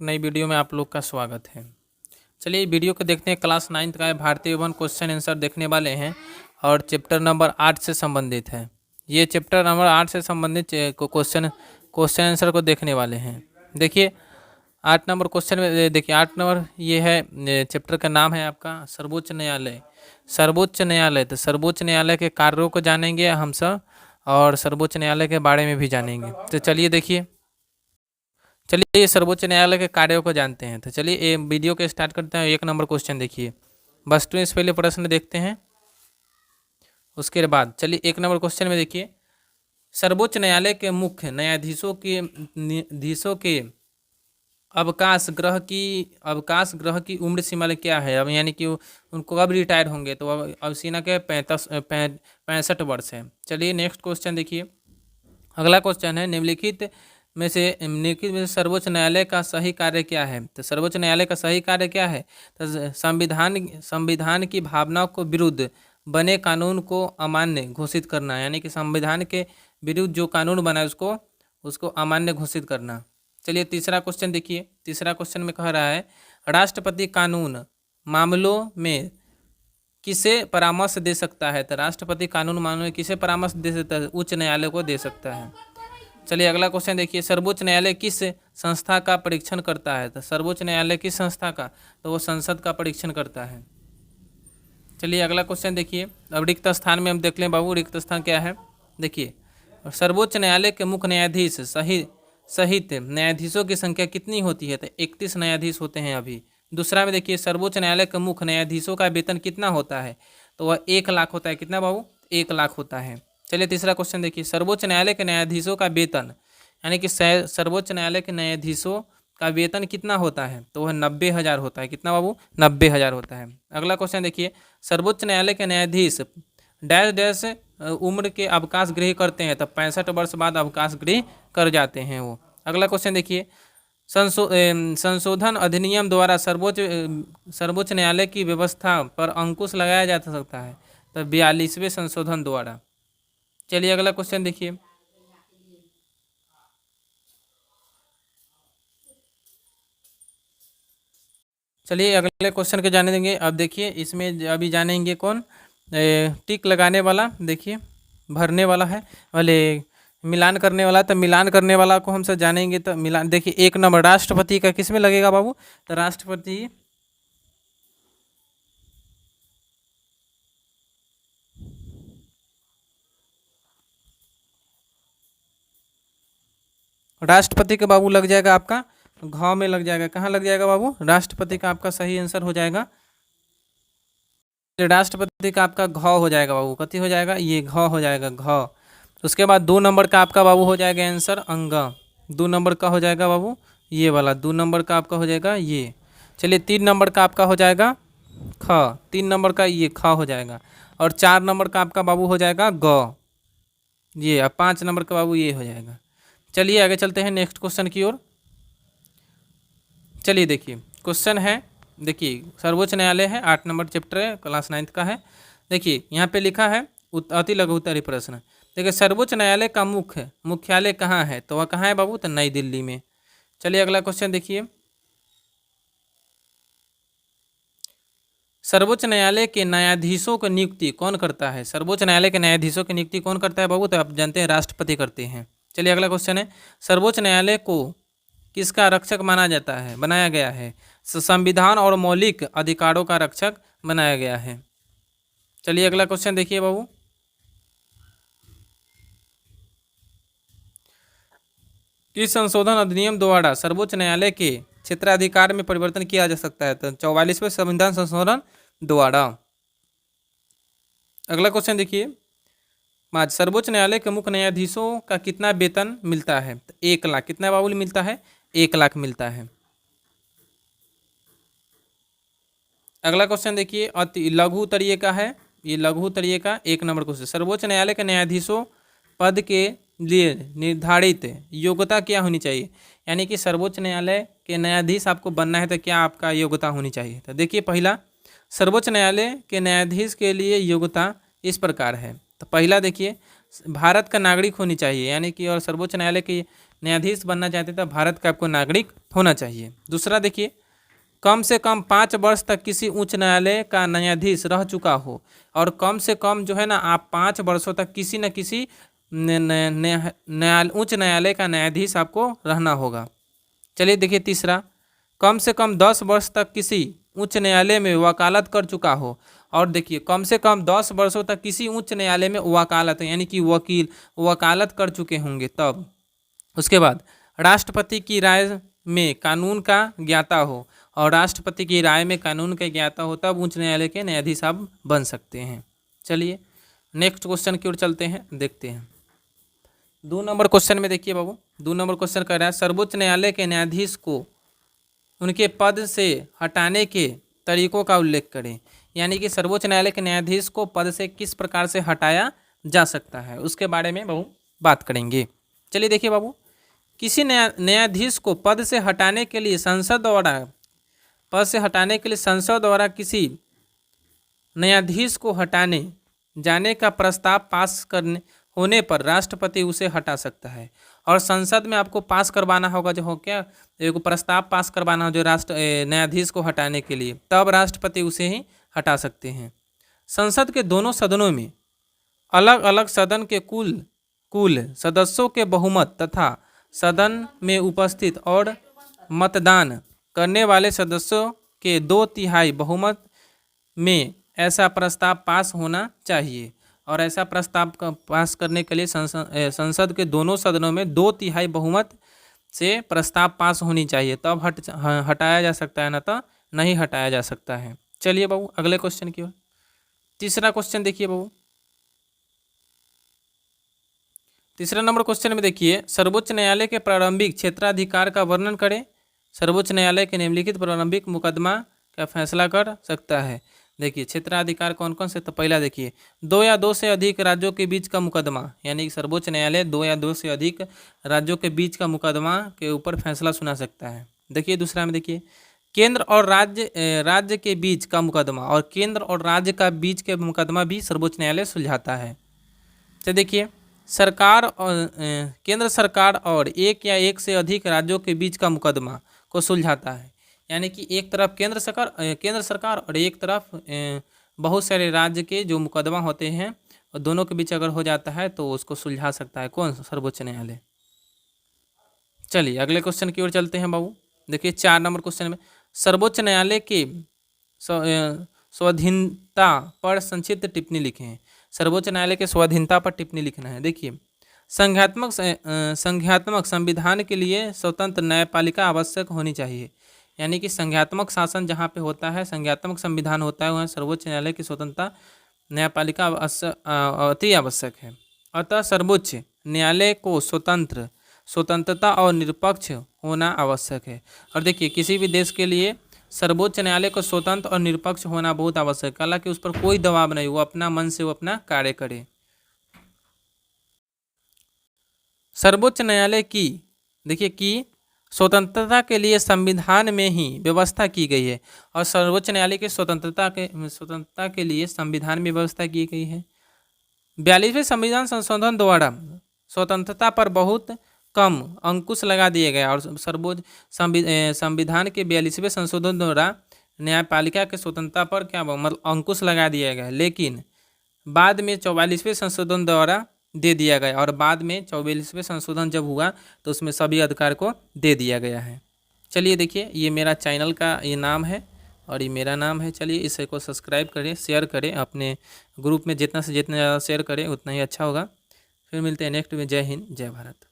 नई वीडियो में आप लोग का स्वागत है। चलिए वीडियो को देखते हैं। क्लास 9th का है, भारतीय वन क्वेश्चन आंसर देखने वाले हैं और चैप्टर नंबर 8 से संबंधित है। ये चैप्टर नंबर 8 से संबंधित क्वेश्चन आंसर को देखने वाले हैं। देखिए 8 नंबर क्वेश्चन में देखिए 8 नंबर ये है, चैप्टर का नाम है आपका सर्वोच्च न्यायालय। सर्वोच्च न्यायालय, तो सर्वोच्च न्यायालय के कार्यों को जानेंगे हम सब और सर्वोच्च न्यायालय के बारे में भी जानेंगे। तो चलिए देखिए, चलिए सर्वोच्च न्यायालय के कार्यों को जानते हैं। तो चलिए ये वीडियो को स्टार्ट करते हैं। 1 नंबर क्वेश्चन देखिए, वस्तु से पहले प्रश्न देखते हैं, उसके बाद चलिए 1 नंबर क्वेश्चन में देखिए, सर्वोच्च न्यायालय के मुख्य न्यायाधीशों के अवकाश ग्रह की उम्र सीमा क्या है। अब यानी कि उनको कब रिटायर होंगे, तो अब सीमा के 65 वर्ष है। चलिए नेक्स्ट क्वेश्चन देखिए, अगला क्वेश्चन है, निम्नलिखित में से सर्वोच्च न्यायालय का सही कार्य क्या है। तो सर्वोच्च न्यायालय का सही कार्य क्या है, तो संविधान की भावनाओं को विरुद्ध बने कानून को अमान्य घोषित करना, यानी कि संविधान के विरुद्ध जो कानून बना है उसको अमान्य घोषित करना। चलिए तीसरा क्वेश्चन देखिए, तीसरा क्वेश्चन में कह रहा है, राष्ट्रपति कानून मामलों में किसे परामर्श दे सकता है। तो राष्ट्रपति कानून मामलों में किसे परामर्श दे सकता है, उच्च न्यायालय को दे सकता है। चलिए अगला क्वेश्चन देखिए, सर्वोच्च न्यायालय किस संस्था का परीक्षण करता है। तो सर्वोच्च न्यायालय किस संस्था का, तो वो संसद का परीक्षण करता है। चलिए अगला क्वेश्चन देखिए, अब रिक्त स्थान में हम देख लें बाबू, रिक्त स्थान क्या है। देखिए सर्वोच्च न्यायालय के मुख्य न्यायाधीश सहित न्यायाधीशों की संख्या कितनी होती है। तो 31 न्यायाधीश होते हैं अभी। दूसरा में देखिए, सर्वोच्च न्यायालय के मुख्य न्यायाधीशों का वेतन कितना होता है, तो वह 1 लाख होता है। कितना बाबू, 1 लाख होता है। चलिए तीसरा क्वेश्चन देखिए, सर्वोच्च न्यायालय के न्यायाधीशों का वेतन, यानी कि सर्वोच्च न्यायालय के न्यायाधीशों का वेतन कितना होता है, तो वह 90,000 होता है। कितना बाबू, 90,000 होता है। अगला क्वेश्चन देखिए, सर्वोच्च न्यायालय के न्यायाधीश डैश डैश उम्र के अवकाश गृह करते हैं, तब 65 वर्ष बाद अवकाश गृह कर जाते हैं वो। अगला क्वेश्चन देखिए, संशोधन अधिनियम द्वारा सर्वोच्च न्यायालय की व्यवस्था पर अंकुश लगाया जा सकता है, तो 42वें संशोधन द्वारा। चलिए अगला क्वेश्चन देखिए, चलिए अगले क्वेश्चन के जाने देंगे। अब देखिए इसमें अभी जानेंगे कौन, टिक लगाने वाला, देखिए भरने वाला है वाले, मिलान करने वाला। तो मिलान करने वाला को हम सब जानेंगे। तो मिलान देखिए, 1 नंबर राष्ट्रपति का किस में लगेगा बाबू, तो राष्ट्रपति का बाबू लग जाएगा आपका घ में लग जाएगा। कहाँ लग जाएगा बाबू, राष्ट्रपति का आपका सही आंसर हो जाएगा, राष्ट्रपति का आपका घ हो जाएगा बाबू। कथी हो जाएगा, ये घ हो जाएगा, घ। उसके बाद 2 नंबर का आपका बाबू हो जाएगा आंसर अंग। 2 नंबर का हो जाएगा बाबू ये वाला, 2 नंबर का आपका हो जाएगा ये। चलिए 3 नंबर का आपका हो जाएगा ख, 3 नंबर का ये ख हो जाएगा। और 4 नंबर का आपका बाबू हो जाएगा ग ये, और 5 नंबर का बाबू ये हो जाएगा। चलिए आगे चलते हैं नेक्स्ट क्वेश्चन की ओर। चलिए देखिए क्वेश्चन है, देखिए सर्वोच्च न्यायालय है, 8 नंबर चैप्टर है, क्लास 9th का है। देखिए यहाँ पे लिखा है अति लघु उत्तरीय प्रश्न। देखिए सर्वोच्च न्यायालय का मुख्यालय कहाँ है, तो वह कहाँ है बाबू, तो नई दिल्ली में। चलिए अगला क्वेश्चन देखिए, सर्वोच्च न्यायालय के न्यायाधीशों की नियुक्ति कौन करता है। सर्वोच्च न्यायालय के न्यायाधीशों की नियुक्ति कौन करता है बाबू, तो आप जानते हैं राष्ट्रपति करते हैं। चलिए अगला क्वेश्चन है, सर्वोच्च न्यायालय को किसका रक्षक माना जाता है, बनाया गया है। संविधान और मौलिक अधिकारों का रक्षक बनाया गया है। चलिए अगला क्वेश्चन देखिए बाबू, किस संशोधन अधिनियम द्वारा सर्वोच्च न्यायालय के क्षेत्राधिकार में परिवर्तन किया जा सकता है, तो 44वें संविधान संशोधन द्वारा। अगला क्वेश्चन देखिए, आज सर्वोच्च न्यायालय के मुख्य न्यायाधीशों का कितना वेतन मिलता है, तो 1 लाख। कितना बाबू मिलता है, 1 लाख मिलता है। अगला क्वेश्चन देखिए, अति लघु उत्तरीय का है, ये लघु उत्तरीय का 1 नंबर क्वेश्चन, सर्वोच्च न्यायालय के न्यायाधीशों पद के लिए निर्धारित योग्यता क्या होनी चाहिए। यानी कि सर्वोच्च न्यायालय के न्यायाधीश आपको बनना है तो क्या आपका योग्यता होनी चाहिए। तो देखिए पहला, सर्वोच्च न्यायालय के न्यायाधीश के लिए योग्यता इस प्रकार है। तो पहला देखिए, भारत का नागरिक होनी चाहिए, यानी कि और सर्वोच्च न्यायालय के न्यायाधीश बनना चाहते हैं तो भारत का आपको नागरिक होना चाहिए। दूसरा देखिए, कम से कम 5 वर्ष तक किसी उच्च न्यायालय का न्यायाधीश रह चुका हो, और कम से कम जो है ना आप 5 वर्षों तक किसी न किसी उच्च न्यायालय का न्यायाधीश आपको रहना होगा। चलिए देखिए तीसरा, कम से कम 10 वर्ष तक किसी उच्च न्यायालय में वकालत कर चुका हो, और देखिए कम से कम 10 वर्षों तक किसी उच्च न्यायालय में वकालत यानी कि वकील वकालत कर चुके होंगे तब। उसके बाद राष्ट्रपति की राय में कानून का ज्ञाता हो, और राष्ट्रपति की राय में कानून का ज्ञाता हो तब उच्च न्यायालय के न्यायाधीश आप बन सकते हैं। चलिए नेक्स्ट क्वेश्चन की ओर चलते हैं, देखते हैं 2 नंबर क्वेश्चन में। देखिए बाबू, 2 नंबर क्वेश्चन कह रहा है सर्वोच्च न्यायालय के न्यायाधीश को उनके पद से हटाने के तरीकों का उल्लेख करें। यानी कि सर्वोच्च न्यायालय के न्यायाधीश को पद से किस प्रकार से हटाया जा सकता है, उसके बारे में बाबू बात करेंगे। चलिए देखिए बाबू, किसी न्यायाधीश को पद से हटाने के लिए संसद द्वारा किसी न्यायाधीश को हटाने जाने का प्रस्ताव पास करने होने पर राष्ट्रपति उसे हटा सकता है, और संसद में आपको पास करवाना होगा जो हो क्या एक प्रस्ताव पास करवाना हो जो न्यायाधीश को हटाने के लिए, तब राष्ट्रपति उसे ही हटा सकते हैं। संसद के दोनों सदनों में अलग अलग सदन के कुल सदस्यों के बहुमत तथा सदन में उपस्थित और मतदान करने वाले सदस्यों के 2/3 बहुमत में ऐसा प्रस्ताव पास होना चाहिए, और ऐसा प्रस्ताव पास करने के लिए संसद के दोनों सदनों में 2/3 बहुमत से प्रस्ताव पास होनी चाहिए, तब हटाया जा सकता है, ना तो नहीं हटाया जा सकता है। चलिए बाबू अगले क्वेश्चन की ओर, तीसरा क्वेश्चन देखिए बाबू, तीसरा नंबर क्वेश्चन में देखिए, सर्वोच्च न्यायालय के प्रारंभिक क्षेत्राधिकार का वर्णन करें। सर्वोच्च न्यायालय के निम्नलिखित प्रारंभिक मुकदमा का फैसला कर सकता है। देखिए क्षेत्राधिकार कौन कौन से, तो पहला देखिए 2 या 2 से अधिक राज्यों के बीच का मुकदमा, यानी कि सर्वोच्च न्यायालय 2 या 2 से अधिक राज्यों के बीच का मुकदमा के ऊपर फैसला सुना सकता है। देखिए दूसरा में देखिए, केंद्र और राज्य के बीच का मुकदमा, और केंद्र और राज्य का बीच के मुकदमा भी सर्वोच्च न्यायालय सुलझाता है। तो देखिए केंद्र सरकार और एक या एक से अधिक राज्यों के बीच का मुकदमा को सुलझाता है, यानी कि एक तरफ केंद्र सरकार और एक तरफ बहुत सारे राज्य के जो मुकदमा होते हैं, और दोनों के बीच अगर हो जाता है तो उसको सुलझा सकता है कौन, सर्वोच्च न्यायालय। चलिए अगले क्वेश्चन की ओर चलते हैं बाबू। देखिए 4 नंबर क्वेश्चन में, सर्वोच्च न्यायालय के स्वाधीनता पर संक्षिप्त टिप्पणी लिखें। सर्वोच्च न्यायालय के स्वाधीनता पर टिप्पणी लिखना है। देखिए संघात्मक संविधान के लिए स्वतंत्र न्यायपालिका आवश्यक होनी चाहिए, यानी कि संघात्मक शासन जहाँ पे होता है, संघात्मक संविधान होता है, वहाँ सर्वोच्च न्यायालय की स्वतंत्रता न्यायपालिका अति आवश्यक है। अतः सर्वोच्च न्यायालय को स्वतंत्रता और निरपेक्ष होना आवश्यक है। और देखिए किसी भी देश के लिए सर्वोच्च न्यायालय को स्वतंत्र और निरपेक्ष होना बहुत आवश्यक है, हालांकि उस पर कोई दबाव नहीं, वो अपना मन से वो अपना कार्य करे। सर्वोच्च न्यायालय की देखिए कि स्वतंत्रता के लिए संविधान में ही व्यवस्था की गई है, और सर्वोच्च न्यायालय की स्वतंत्रता के लिए संविधान में व्यवस्था की गई है। 42वें संविधान संशोधन द्वारा स्वतंत्रता पर बहुत कम अंकुश लगा दिए गए, और सर्वोच्च संविधान के 42वें संशोधन द्वारा न्यायपालिका के स्वतंत्रता पर क्या मतलब अंकुश लगा दिया गया, लेकिन बाद में 44वें संशोधन द्वारा दे दिया गया, और बाद में 44वें संशोधन जब हुआ तो उसमें सभी अधिकार को दे दिया गया है। चलिए देखिए ये मेरा चैनल का ये नाम है और ये मेरा नाम है। चलिए इसे को सब्सक्राइब करें, शेयर करें, अपने ग्रुप में जितना से जितना ज़्यादा शेयर करें उतना ही अच्छा होगा। फिर मिलते हैं नेक्स्ट में। जय हिंद, जय भारत।